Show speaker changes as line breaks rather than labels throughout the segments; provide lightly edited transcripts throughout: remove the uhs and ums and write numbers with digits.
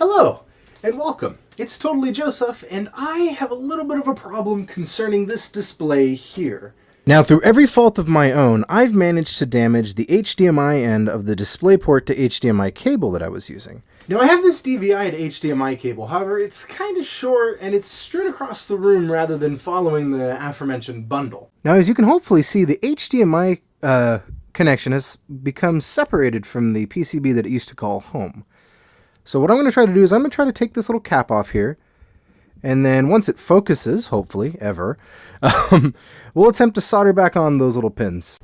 Hello, and welcome. It's Totally Joseph, and I have a little bit of a problem concerning this display here. Now, through every fault of my own, I've managed to damage the HDMI end of the DisplayPort to HDMI cable that I was using. Now, I have this DVI to HDMI cable, however, it's kind of short, and it's strewn across the room rather than following the aforementioned bundle. Now, as you can hopefully see, the HDMI connection has become separated from the PCB that it used to call home. So what I'm going to try to do is I'm going to try to take this little cap off here, and then once it focuses, hopefully, ever, we'll attempt to solder back on those little pins.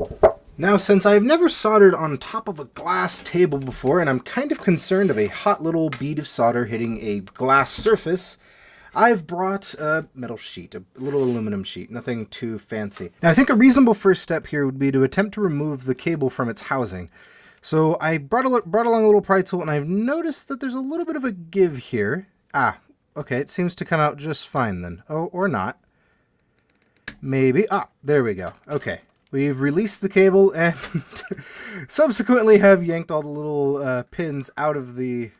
Now, since I've never soldered on top of a glass table before, and I'm kind of concerned of a hot little bead of solder hitting a glass surface, I've brought a metal sheet, a little aluminum sheet, nothing too fancy. Now, I think a reasonable first step here would be to attempt to remove the cable from its housing. So I brought along a little pry tool, and I've noticed that there's a little bit of a give here. Okay, it seems to come out just fine then. Oh, or not. Maybe. There we go. Okay, we've released the cable and subsequently have yanked all the little pins out of the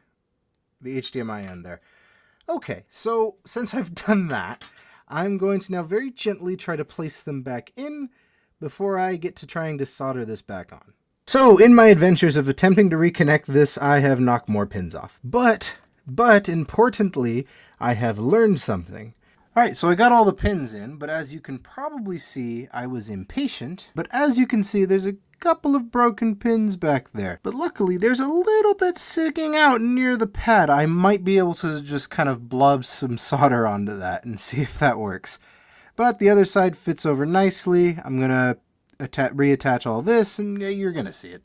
HDMI end there. Okay, so since I've done that, I'm going to now very gently try to place them back in before I get to trying to solder this back on. So, in my adventures of attempting to reconnect this, I have knocked more pins off. But importantly, I have learned something. Alright, so I got all the pins in, but as you can probably see, I was impatient. But as you can see, there's a couple of broken pins back there. But luckily, there's a little bit sticking out near the pad. I might be able to just kind of blob some solder onto that and see if that works. But the other side fits over nicely. I'm going to reattach all this, and you're gonna see it.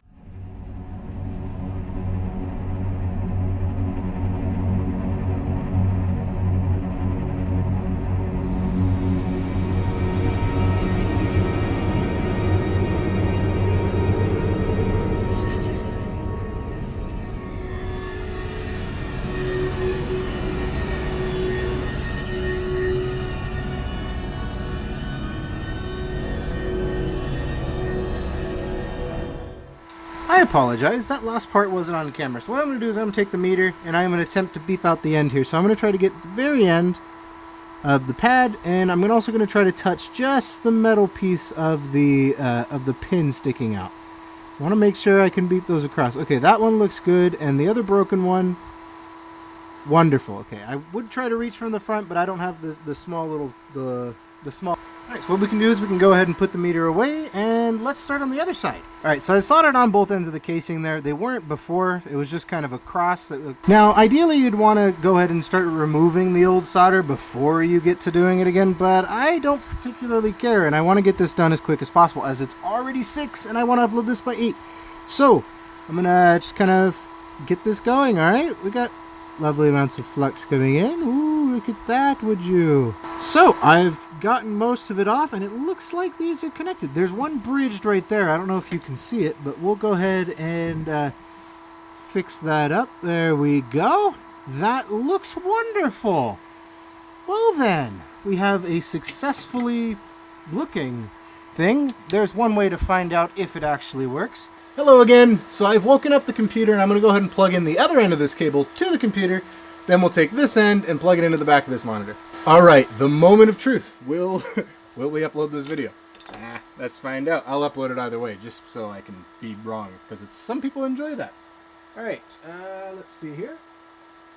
I apologize, that last part wasn't on camera. So what I'm going to do is I'm going to take the meter and I'm going to attempt to beep out the end here. So I'm going to try to get the very end of the pad, and I'm also going to try to touch just the metal piece of the pin sticking out. I want to make sure I can beep those across. Okay, that one looks good, and the other broken one, wonderful. Okay, I would try to reach from the front, but I don't have the small. Alright, so what we can do is we can go ahead and put the meter away, and let's start on the other side. Alright, so I soldered on both ends of the casing there. They weren't before, it was just kind of a cross. Now, ideally you'd want to go ahead and start removing the old solder before you get to doing it again, but I don't particularly care, and I want to get this done as quick as possible, as it's already 6, and I want to upload this by 8. So, I'm going to just kind of get this going, alright? We got lovely amounts of flux coming in. Ooh, look at that, would you? So, I've gotten most of it off, and it looks like these are connected. There's one bridged right there. I don't know if you can see it, but we'll go ahead and fix that up. There we go. That looks wonderful. Well then, we have a successfully looking thing. There's one way to find out if it actually works. Hello again. So I've woken up the computer, and I'm going to go ahead and plug in the other end of this cable to the computer. Then we'll take this end and plug it into the back of this monitor. Alright, the moment of truth. Will we upload this video? Let's find out. I'll upload it either way, just so I can be wrong, because some people enjoy that. Alright, let's see here.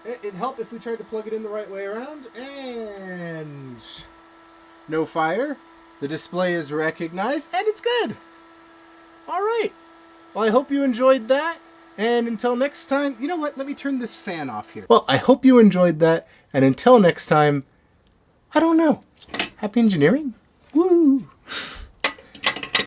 It'd help if we tried to plug it in the right way around, and no fire. The display is recognized, and it's good. Alright, well, I hope you enjoyed that, and until next time, you know what, let me turn this fan off here. Well, I hope you enjoyed that, and until next time, I don't know. Happy engineering? Woo!